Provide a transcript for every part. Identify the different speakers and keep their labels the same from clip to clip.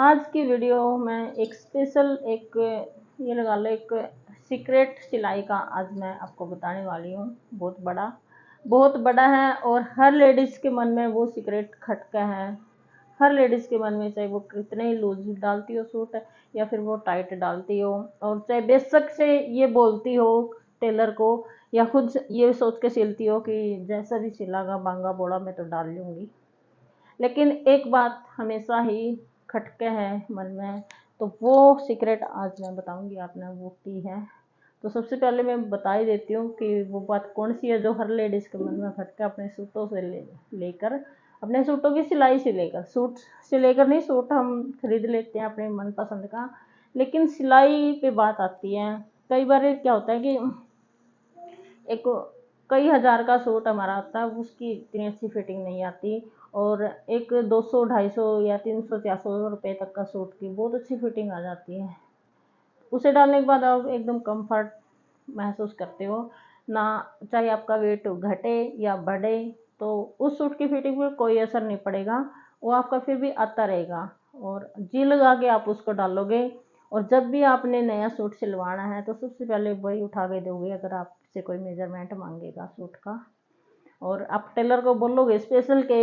Speaker 1: आज की वीडियो में एक स्पेशल एक ये लगा लो एक सीक्रेट सिलाई का आज मैं आपको बताने वाली हूँ। बहुत बड़ा है और हर लेडीज़ के मन में वो सीक्रेट खटका है। हर लेडीज़ के मन में, चाहे वो कितने ही लूज डालती हो सूट या फिर वो टाइट डालती हो, और चाहे बेशक से ये बोलती हो टेलर को या खुद ये सोच के सिलती हो कि जैसा भी सिलागा बांगा बोड़ा मैं तो डाल लूँगी, लेकिन एक बात हमेशा ही खटके है मन में। तो वो सीक्रेट आज मैं बताऊंगी, आपने वो की है। तो सबसे पहले मैं बता ही देती हूँ कि वो बात कौन सी है जो हर लेडीज़ के मन में खटके अपने सूटों से लेकर अपने सूटों की सिलाई से लेकर, सूट से लेकर नहीं, सूट हम खरीद लेते हैं अपने मनपसंद का, लेकिन सिलाई पे बात आती है। कई बार क्या होता है कि एक कई हज़ार का सूट हमारा आता है, उसकी इतनी अच्छी फिटिंग नहीं आती, और एक 200 250 या 300 400 रुपये तक का सूट की बहुत अच्छी फिटिंग आ जाती है। उसे डालने के बाद आप एकदम कंफर्ट महसूस करते हो ना, चाहे आपका वेट घटे या बढ़े, तो उस सूट की फिटिंग में कोई असर नहीं पड़ेगा, वो आपका फिर भी आता रहेगा और जी लगा के आप उसको डालोगे। और जब भी आपने नया सूट सिलवाना है तो सबसे पहले वही उठा के दोगे, अगर आपसे कोई मेजरमेंट मांगेगा सूट का, और आप टेलर को बोलोगे स्पेशल के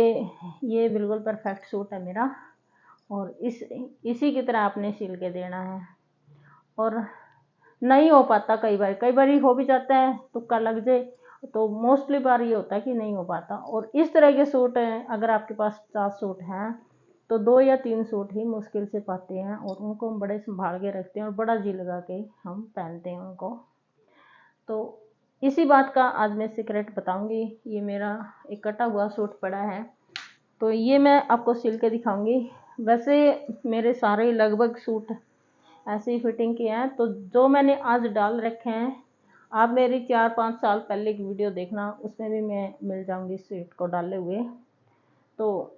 Speaker 1: ये बिल्कुल परफेक्ट सूट है मेरा, और इसी की तरह आपने सिल के देना है। और नहीं हो पाता, कई बार हो भी जाता है, तुक्का लग जाए, तो मोस्टली बार ये होता है कि नहीं हो पाता। और इस तरह के सूट हैं, अगर आपके पास 50 सूट हैं तो 2 या 3 सूट ही मुश्किल से पाते हैं, और उनको हम बड़े संभाल के रखते हैं और बड़ा जी लगा के हम पहनते हैं उनको। तो इसी बात का आज मैं सीक्रेट बताऊंगी। ये मेरा एक कटा हुआ सूट पड़ा है, तो ये मैं आपको सिल के दिखाऊंगी। वैसे मेरे सारे लगभग सूट ऐसे ही फिटिंग के हैं, तो जो मैंने आज डाल रखे हैं, आप मेरी 4 5 साल पहले की वीडियो देखना, उसमें भी मैं मिल जाऊंगी सूट को डाले हुए। तो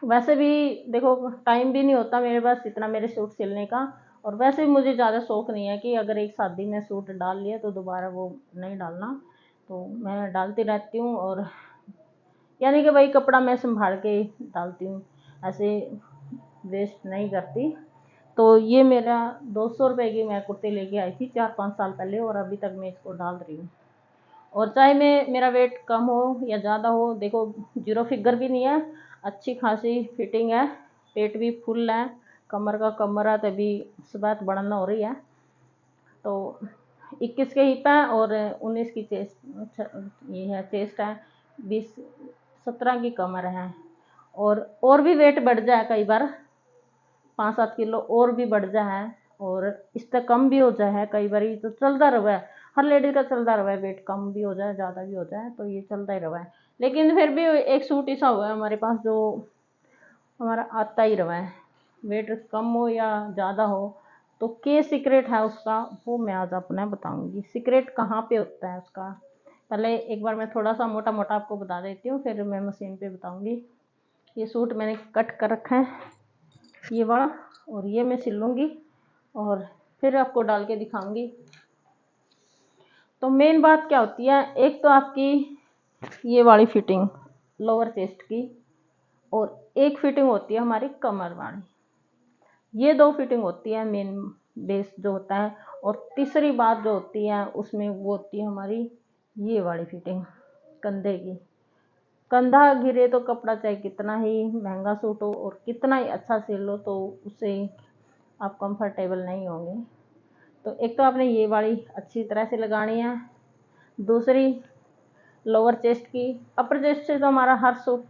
Speaker 1: वैसे भी देखो, टाइम भी नहीं होता मेरे पास इतना मेरे सूट सिलने का, और वैसे भी मुझे ज़्यादा शौक नहीं है कि अगर एक शादी में सूट डाल लिया तो दोबारा वो नहीं डालना, तो मैं डालती रहती हूँ। और यानी कि भाई कपड़ा मैं संभाल के डालती हूँ, ऐसे वेस्ट नहीं करती। तो ये मेरा 200 रुपये की मैं कुर्ती लेके आई थी 4 5 साल पहले, और अभी तक मैं इसको डाल रही हूँ। और चाहे मेरा वेट कम हो या ज़्यादा हो, देखो जीरो फिगर भी नहीं है, अच्छी खासी फिटिंग है, पेट भी फुल है, कमर का कमर है, तभी सुबह बढ़ना हो रही है। तो 21 के हिप है और 19 की चेस्ट, ये है चेस्ट है, 20 17 की कमर है। और भी वेट बढ़ जाए, कई बार 5 7 किलो और भी बढ़ जाए, और इस तक कम भी हो जाए, कई बार तो चलता रहा है, हर लेडी का चलता रहा है, वेट कम भी हो जाए ज़्यादा भी हो जाए तो ये चलता ही रहा है। लेकिन फिर भी एक सूट ऐसा हुआ है हमारे पास जो हमारा आता ही रहा है, वेट कम हो या ज़्यादा हो। तो क्या सीक्रेट है उसका, वो मैं आज अपने बताऊंगी। सीक्रेट कहाँ पे होता है उसका, पहले एक बार मैं थोड़ा सा मोटा मोटा आपको बता देती हूँ, फिर मैं मशीन पे बताऊंगी। ये सूट मैंने कट कर रखा है, ये वाला, और ये मैं सिल लूँगी और फिर आपको डाल के दिखाऊंगी। तो मेन बात क्या होती है, एक तो आपकी ये वाली फिटिंग लोअर चेस्ट की, और एक फिटिंग होती है हमारी कमर वाली। ये 2 फिटिंग होती है मेन, बेस जो होता है। और तीसरी बात जो होती है उसमें वो होती है हमारी ये वाली फिटिंग कंधे की। कंधा घिरे तो कपड़ा चाहे कितना ही महंगा सूट हो और कितना ही अच्छा सिल लो, तो उससे आप कंफर्टेबल नहीं होंगे। तो एक तो आपने ये वाली अच्छी तरह से लगानी है। दूसरी लोअर चेस्ट की, अपर चेस्ट से तो हमारा हर सूट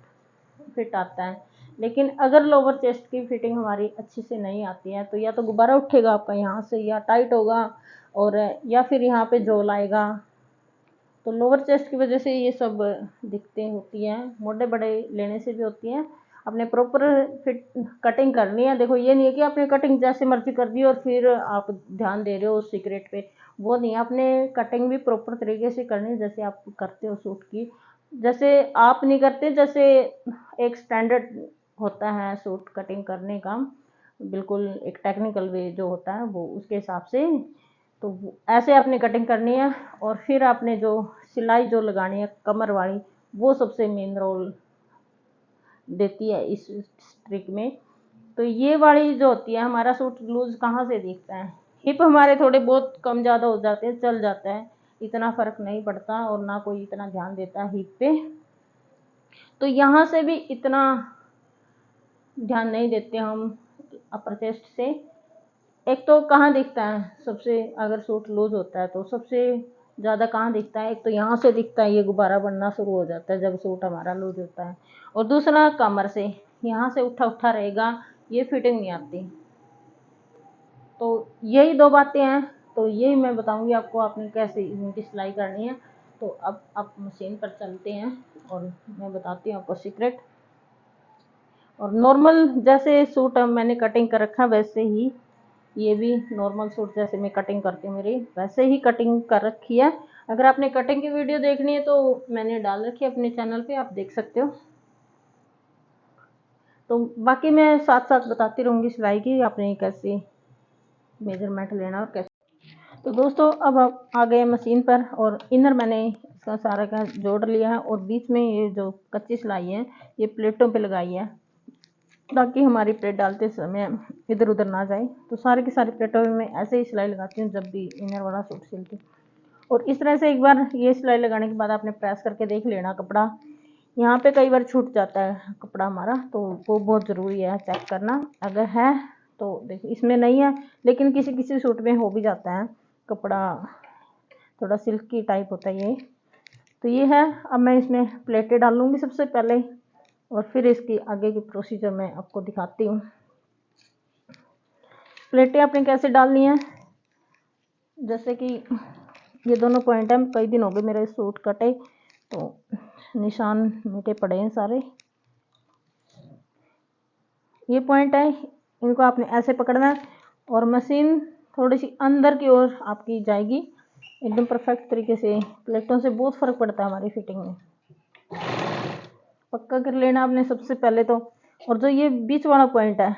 Speaker 1: फिट आता है, लेकिन अगर लोअर चेस्ट की फिटिंग हमारी अच्छी से नहीं आती है तो या तो गुब्बारा उठेगा आपका यहाँ से, या टाइट होगा, और या फिर यहाँ पे झोल आएगा। तो लोअर चेस्ट की वजह से ये सब दिक्कतें होती हैं, मोटे बड़े लेने से भी होती हैं। अपने प्रॉपर फिट कटिंग करनी है। देखो ये नहीं है कि आपने कटिंग जैसे मर्जी कर दी और फिर आप ध्यान दे रहे हो उस सीक्रेट पे, वो नहीं है। आपने कटिंग भी प्रॉपर तरीके से करनी है, जैसे आप करते हो सूट की। जैसे आप नहीं करते, जैसे एक स्टैंडर्ड होता है सूट कटिंग करने का, बिल्कुल एक टेक्निकल वे जो होता है वो, उसके हिसाब से तो ऐसे आपने कटिंग करनी है। और फिर आपने जो सिलाई जो लगानी है कमर वाली, वो सबसे मेन रोल देती है इस ट्रिक में। तो ये वाली जो होती है, हमारा सूट लूज कहाँ से दिखता है, हिप हमारे थोड़े बहुत कम ज़्यादा हो जाते हैं, चल जाता है, इतना फ़र्क नहीं पड़ता और ना कोई इतना ध्यान देता है हिप पे। तो यहाँ से भी इतना ध्यान नहीं देते हम अपर चेस्ट से। एक तो कहाँ दिखता है सबसे, अगर सूट लूज होता है तो सबसे ज़्यादा कहाँ दिखता है, एक तो यहाँ से दिखता है, ये गुब्बारा बनना शुरू हो जाता है जब सूट हमारा लूज होता है, और दूसरा कमर से, यहाँ से उठा उठा रहेगा, ये फिटिंग नहीं आती। तो यही दो बातें हैं, तो यही मैं बताऊंगी आपको आपने कैसे इनकी सिलाई करनी है। तो अब आप मशीन पर चलते हैं और मैं बताती हूँ आपको सीक्रेट। और नॉर्मल जैसे सूट मैंने कटिंग कर रखा वैसे ही ये भी नॉर्मल सूट जैसे मैं कटिंग करती हूँ मेरी वैसे ही कटिंग कर रखी है। अगर आपने कटिंग की वीडियो देखनी है तो मैंने डाल रखी है अपने चैनल पे, आप देख सकते हो। तो बाकी मैं साथ साथ बताती रहूँगी सिलाई की, आपने कैसे मेजरमेंट लेना और कैसे। तो दोस्तों अब आप आ गए मशीन पर, और इनर मैंने इसका सारा का जोड़ लिया है, और बीच में ये जो कच्ची सिलाई है ये प्लेटों पे लगाई है ताकि हमारी प्लेट डालते समय इधर उधर ना जाए। तो सारे की सारी प्लेटों में मैं ऐसे ही सिलाई लगाती हूँ जब भी इनर वाला सूट सिलती हूँ। और इस तरह से एक बार ये सिलाई लगाने के बाद आपने प्रेस करके देख लेना कपड़ा, यहाँ पे कई बार छूट जाता है कपड़ा हमारा, तो वो बहुत ज़रूरी है चेक करना। अगर है तो देखिए इसमें नहीं है, लेकिन किसी किसी सूट में हो भी जाता है कपड़ा, थोड़ा सिल्की टाइप होता है ये। तो ये है, अब मैं इसमें प्लेटें डालूँगी सबसे पहले, और फिर इसकी आगे की प्रोसीजर मैं आपको दिखाती हूँ। प्लेटें आपने कैसे डालनी है, जैसे कि ये दोनों पॉइंट हैं, कई दिन हो गए मेरे सूट कटे तो निशान मिटे पड़े हैं सारे। ये पॉइंट है, इनको आपने ऐसे पकड़ना है और मशीन थोड़ी सी अंदर की ओर आपकी जाएगी एकदम परफेक्ट तरीके से। प्लेटों से बहुत फ़र्क पड़ता है हमारी फिटिंग में, पक्का कर लेना आपने सबसे पहले तो। और जो ये बीच वाला पॉइंट है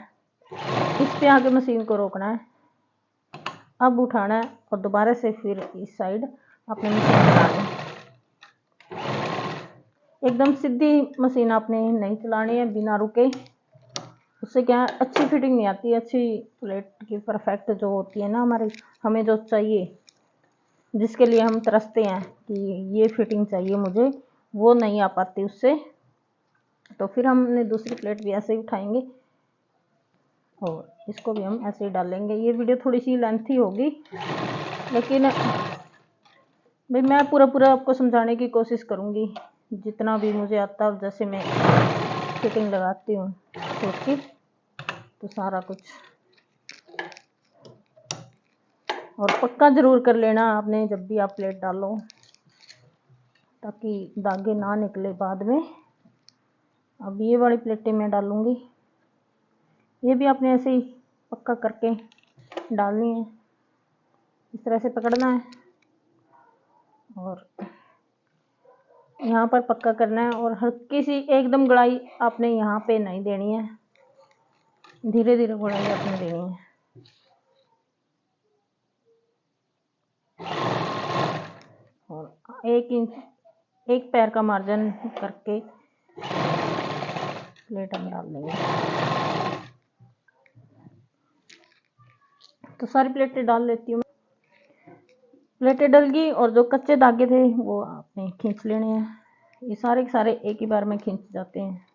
Speaker 1: इस पे आके मशीन को रोकना है, अब उठाना है और दोबारा से फिर इस साइड आपने मशीन चलानी है। एकदम सीधी मशीन आपने नहीं चलानी है बिना रुके, उससे क्या है अच्छी फिटिंग नहीं आती, अच्छी प्लेट की परफेक्ट जो होती है ना हमारी, हमें जो चाहिए, जिसके लिए हम तरसते हैं कि ये फिटिंग चाहिए मुझे, वो नहीं आ पाती उससे। तो फिर हमने दूसरी प्लेट भी ऐसे ही उठाएंगे और इसको भी हम ऐसे ही डालेंगे। ये वीडियो थोड़ी सी लेंथी होगी, लेकिन भाई मैं पूरा आपको समझाने की कोशिश करूँगी जितना भी मुझे आता है, जैसे मैं फिटिंग लगाती हूँ सूट की, तो सारा कुछ। और पक्का ज़रूर कर लेना आपने जब भी आप प्लेट डालो, ताकि दागे ना निकले बाद में। अब ये वाली प्लेटें मैं डालूँगी, ये भी आपने ऐसे ही पक्का करके डालनी है, इस तरह से पकड़ना है और यहाँ पर पक्का करना है। और हल्की सी एकदम गुड़ाई आपने यहाँ पे नहीं देनी है, धीरे धीरे गुड़ाई आपने देनी है। और 1 इंच 1 पैर का मार्जिन करके प्लेट हम डाल देंगे। तो सारी प्लेटें डाल लेती हूँ। प्लेटें डल गई और जो कच्चे धागे थे वो आपने खींच लेने हैं, ये सारे के सारे एक ही बार में खींच जाते हैं।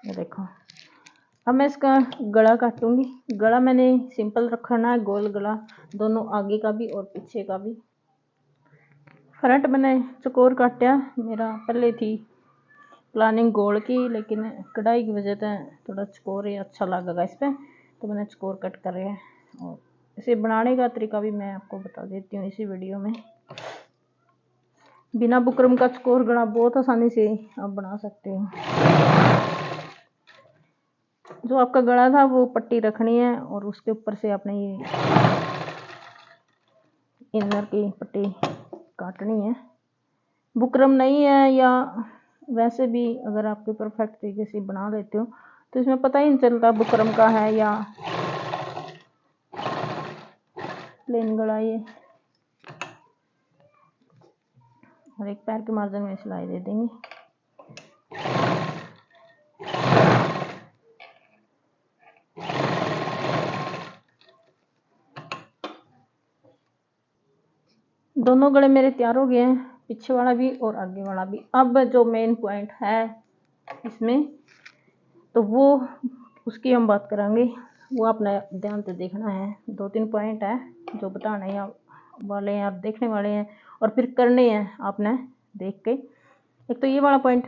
Speaker 1: ये देखो, अब मैं इसका गला काटूंगी। गला मैंने सिंपल रखना है, गोल गला, दोनों आगे का भी और पीछे का भी। फ्रंट मैंने चकोर काटा, मेरा पहले थी प्लानिंग गोल की, लेकिन कढ़ाई की वजह से थोड़ा चकोर ही अच्छा लगेगा इस पर, तो मैंने चकोर कट कर रहे हैं। और इसे बनाने का तरीका भी मैं आपको बता देती हूँ इसी वीडियो में। बिना बुकरम का चकोर गला बहुत आसानी से आप बना सकते हो। जो आपका गला था वो पट्टी रखनी है और उसके ऊपर से आपने ये इनर की पट्टी काटनी है। बुकरम नहीं है या वैसे भी अगर आपके परफेक्ट तरीके से बना लेते हो तो इसमें पता ही नहीं चलता बुकरम का है या प्लेन गला। ये और 1 पैर के मार्जिन में सिलाई दे देंगे। दोनों गले मेरे तैयार हो गए हैं, पीछे वाला भी और आगे वाला भी। अब जो मेन पॉइंट है इसमें तो वो उसकी हम बात करेंगे, वो अपना ध्यान से देखना है। 2-3 पॉइंट है जो बताने वाले हैं, आप देखने वाले हैं और फिर करने हैं आपने देख के। एक तो ये वाला पॉइंट,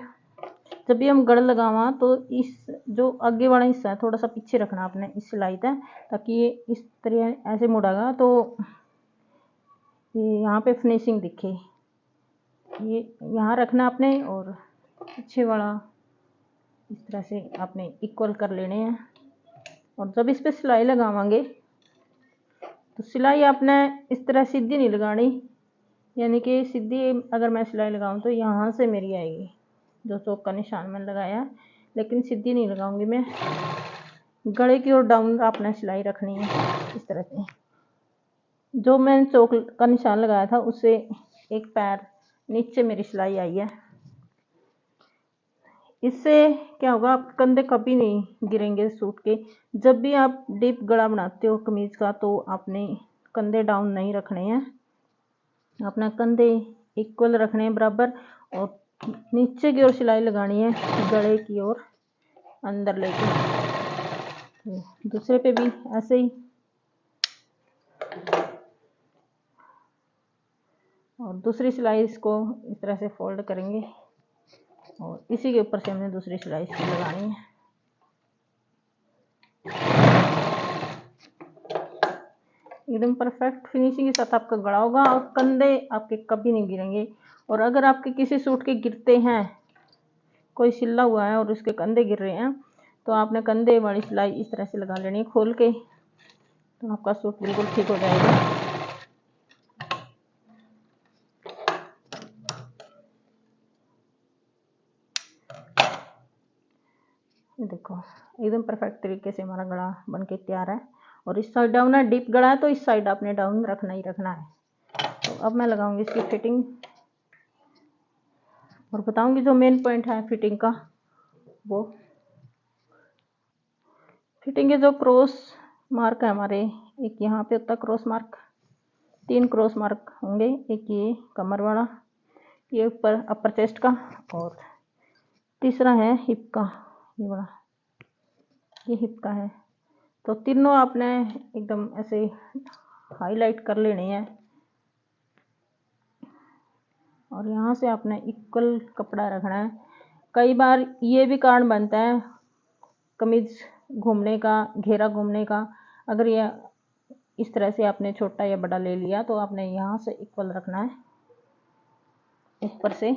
Speaker 1: जब भी हम गढ़ लगावा तो इस जो आगे वाला हिस्सा है थोड़ा सा पीछे रखना आपने इस सिलाई तक, ताकि ये इस तरह ऐसे मुड़ेगा तो ये यहाँ पे फिनिशिंग दिखे। ये यहाँ रखना आपने और पीछे वाला इस तरह से आपने इक्वल कर लेने हैं। और जब इस पर सिलाई लगावांगे तो सिलाई आपने इस तरह सीधी नहीं लगानी, यानी कि सीधी अगर मैं सिलाई लगाऊं तो यहाँ से मेरी आएगी जो चौक का निशान मैंने लगाया, लेकिन सीधी नहीं लगाऊंगी मैं, गले की ओर डाउन आपने सिलाई रखनी है इस तरह से। जो मैंने चौक का निशान लगाया था उससे एक पैर नीचे मेरी सिलाई आई है। इससे क्या होगा, आप कंधे कभी नहीं गिरेंगे सूट के। जब भी आप डीप गला बनाते हो कमीज का तो आपने कंधे डाउन नहीं रखने हैं, अपना कंधे इक्वल रखने हैं बराबर, और नीचे की ओर सिलाई लगानी है गले की ओर अंदर लेके। तो दूसरे पे भी ऐसे ही, और दूसरी सिलाई इसको इस तरह से फोल्ड करेंगे और इसी के ऊपर से हमने दूसरी सिलाई इसको लगानी है। एकदम परफेक्ट फिनिशिंग के साथ आपका गला होगा और कंधे आपके कभी नहीं गिरेंगे। और अगर आपके किसी सूट के गिरते हैं, कोई सिला हुआ है और उसके कंधे गिर रहे हैं, तो आपने कंधे वाली सिलाई इस तरह से लगा लेनी है खोल के, तो आपका सूट बिल्कुल ठीक हो जाएगा। देखो एकदम परफेक्ट तरीके से हमारा गला बनके तैयार है। और इस साइड डाउन है, डीप गला है तो इस साइड आपने डाउन रखना ही रखना है। तो अब मैं लगाऊंगी इसकी फिटिंग और बताऊंगी जो मेन पॉइंट है फिटिंग का। वो फिटिंग के जो क्रॉस मार्क है हमारे, एक यहाँ पे होता है क्रॉस मार्क, 3 क्रॉस मार्क होंगे, एक ये कमर वाला, ये ऊपर अपर चेस्ट का, और तीसरा है हिप का, ये वाला, ये हिप का है। तो तीनों आपने एकदम ऐसे हाईलाइट कर लेने हैं। और यहाँ से आपने इक्वल कपड़ा रखना है। कई बार ये भी कारण बनता है कमीज घूमने का, घेरा घूमने का। अगर ये इस तरह से आपने छोटा या बड़ा ले लिया तो आपने यहाँ से इक्वल रखना है ऊपर से।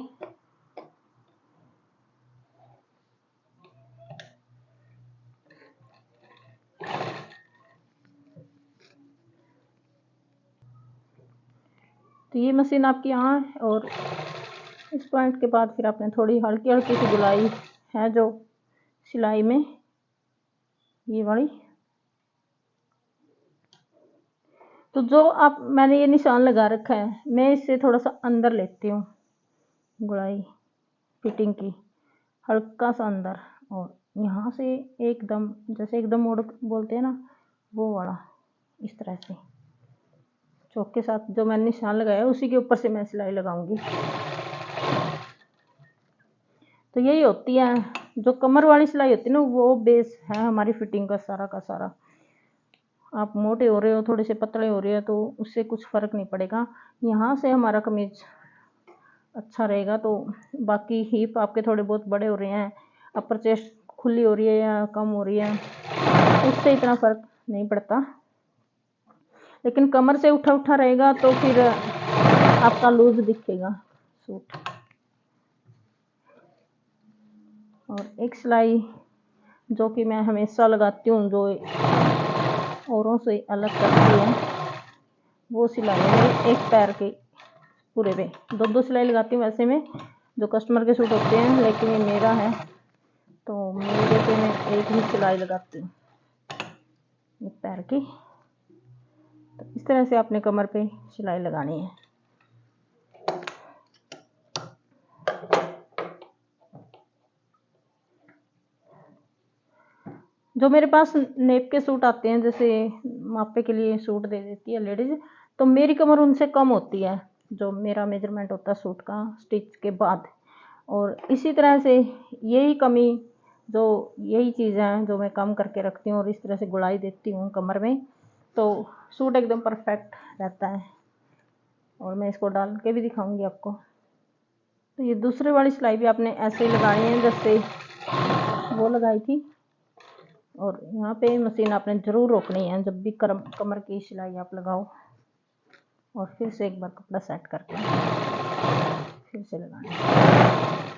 Speaker 1: तो ये मशीन आपकी यहाँ है, और इस पॉइंट के बाद फिर आपने थोड़ी हल्की हल्की सी गुलाई है जो सिलाई में, ये वाली। तो जो आप मैंने ये निशान लगा रखा है, मैं इससे थोड़ा सा अंदर लेती हूँ गुलाई फिटिंग की, हल्का सा अंदर, और यहाँ से एकदम जैसे एकदम मोड़ बोलते हैं ना, वो वाला इस तरह से चौक के साथ जो मैंने निशान लगाया उसी के ऊपर से मैं सिलाई लगाऊंगी। तो यही होती है जो कमर वाली सिलाई होती है ना, वो बेस है हमारी फिटिंग का सारा का सारा। आप मोटे हो रहे हो, थोड़े से पतले हो रहे हो, तो उससे कुछ फ़र्क नहीं पड़ेगा। यहाँ से हमारा कमीज अच्छा रहेगा। तो बाकी हिप आपके थोड़े बहुत बड़े हो रहे हैं, अपर चेस्ट खुली हो रही है या कम हो रही है, उससे इतना फ़र्क नहीं पड़ता। लेकिन कमर से उठा उठा रहेगा तो फिर आपका लूज दिखेगा सूट। और एक सिलाई जो कि मैं हमेशा लगाती हूँ, जो औरों से अलग करती है, वो सिलाई है मेरी एक पैर के पूरे पे। 2-2 सिलाई लगाती हूँ वैसे में जो कस्टमर के सूट होते हैं, लेकिन ये मेरा है तो मेरे पे मैं एक ही सिलाई लगाती हूँ एक पैर की। तो इस तरह से आपने कमर पे सिलाई लगानी है। जो मेरे पास नेप के सूट आते हैं, जैसे मापे के लिए सूट दे देती है लेडीज, तो मेरी कमर उनसे कम होती है, जो मेरा मेजरमेंट होता है सूट का स्टिच के बाद। और इसी तरह से यही कमी जो यही चीज़ें हैं जो मैं कम करके रखती हूँ और इस तरह से गुड़ाई देती हूँ कमर में, तो सूट एकदम परफेक्ट रहता है। और मैं इसको डाल के भी दिखाऊंगी आपको। तो ये दूसरे वाली सिलाई भी आपने ऐसे ही लगानी है जैसे वो लगाई थी। और यहाँ पे मशीन आपने ज़रूर रोकनी है जब भी कमर की सिलाई आप लगाओ, और फिर से एक बार कपड़ा सेट करके फिर से लगाना है।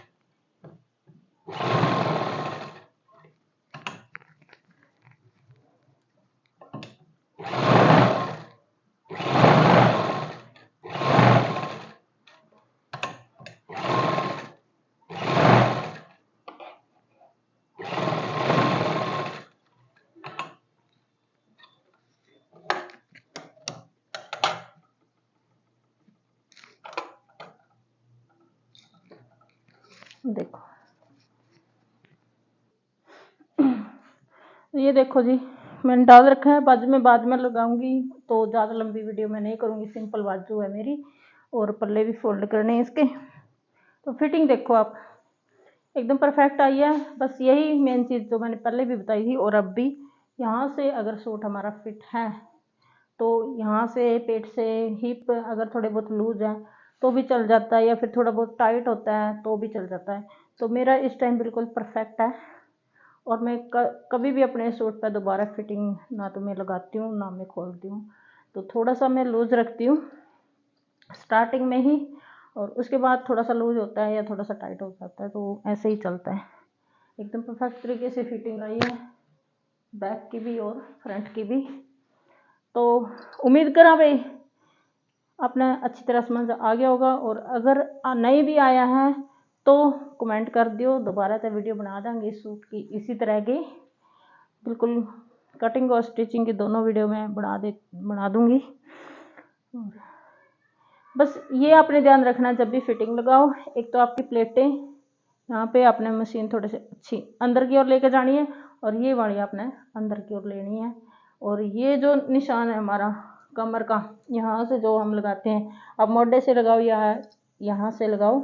Speaker 1: देखो ये देखो जी, मैंने डाल रखा है। बाजू में बाद में लगाऊंगी तो ज़्यादा लंबी वीडियो मैं नहीं करूँगी, सिंपल बाजू है मेरी और पल्ले भी फोल्ड करने हैं इसके। तो फिटिंग देखो आप एकदम परफेक्ट आई है। बस यही मेन चीज़ जो मैंने पहले भी बताई थी। और अब भी यहाँ से अगर सूट हमारा फिट है तो यहाँ से पेट से हिप अगर थोड़े बहुत लूज है तो भी चल जाता है, या फिर थोड़ा बहुत टाइट होता है तो भी चल जाता है। तो मेरा इस टाइम बिल्कुल परफेक्ट है। और मैं कभी भी अपने सूट पर दोबारा फिटिंग ना तो मैं लगाती हूँ ना मैं खोलती हूँ। तो थोड़ा सा मैं लूज़ रखती हूँ स्टार्टिंग में ही, और उसके बाद थोड़ा सा लूज होता है या थोड़ा सा टाइट हो जाता है, तो ऐसे ही चलता है। एकदम परफेक्ट तरीके से फिटिंग आई है बैक की भी और फ्रंट की भी। तो उम्मीद करा भाई आपने अच्छी तरह समझ आ गया होगा। और अगर नहीं भी आया है तो कमेंट कर दियो, दोबारा से वीडियो बना देंगे इस सूट की इसी तरह की। बिल्कुल कटिंग और स्टिचिंग की दोनों वीडियो में बना दूंगी। बस ये आपने ध्यान रखना जब भी फिटिंग लगाओ, एक तो आपकी प्लेटें यहाँ पे आपने मशीन थोड़े से अच्छी अंदर की ओर लेकर जानी है, और ये वाली आपने अंदर की ओर लेनी है। और ये जो निशान है हमारा कमर का, यहाँ से जो हम लगाते हैं, आप मोढे से लगाओ या यहाँ से लगाओ,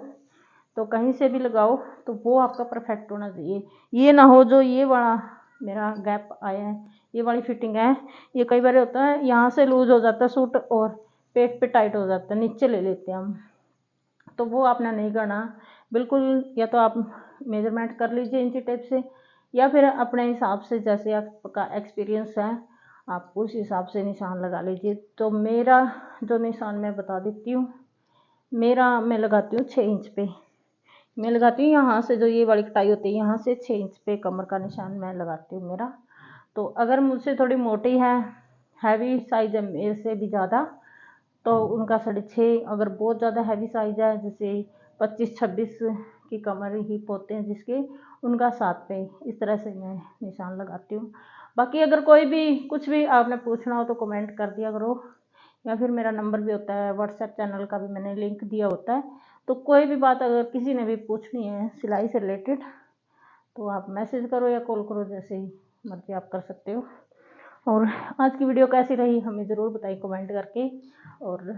Speaker 1: तो कहीं से भी लगाओ तो वो आपका परफेक्ट होना चाहिए। ये ना हो जो ये वाला मेरा गैप आया है, ये वाली फिटिंग है, ये कई बार होता है यहाँ से लूज हो जाता है सूट और पेट पे टाइट हो जाता है, नीचे ले लेते हैं हम, तो वो आपने नहीं करना बिल्कुल। या तो आप मेजरमेंट कर लीजिए इंची टेप से, या फिर अपने हिसाब से जैसे आपका एक्सपीरियंस है आप उस हिसाब से निशान लगा लीजिए। तो मेरा जो निशान मैं बता देती हूँ, मेरा मैं लगाती हूँ 6 इंच पे, मैं लगाती हूँ यहाँ से जो ये वाली कटाई होती है यहाँ से 6 इंच पे कमर का निशान मैं लगाती हूँ मेरा। तो अगर मुझसे थोड़ी मोटी है, हैवी साइज है मेरे से भी ज़्यादा, तो उनका 6.5, अगर बहुत ज़्यादा हैवी साइज है जैसे 25-26 की कमर हिप होते हैं जिसके, उनका 7 पे, इस तरह से मैं निशान लगाती हूँ। बाकी अगर कोई भी कुछ भी आपने पूछना हो तो कमेंट कर दिया करो, या फिर मेरा नंबर भी होता है, व्हाट्सएप चैनल का भी मैंने लिंक दिया होता है। तो कोई भी बात अगर किसी ने भी पूछनी है सिलाई से रिलेटेड तो आप मैसेज करो या कॉल करो, जैसे ही मर्जी आप कर सकते हो। और आज की वीडियो कैसी रही हमें ज़रूर बताइए कमेंट करके। और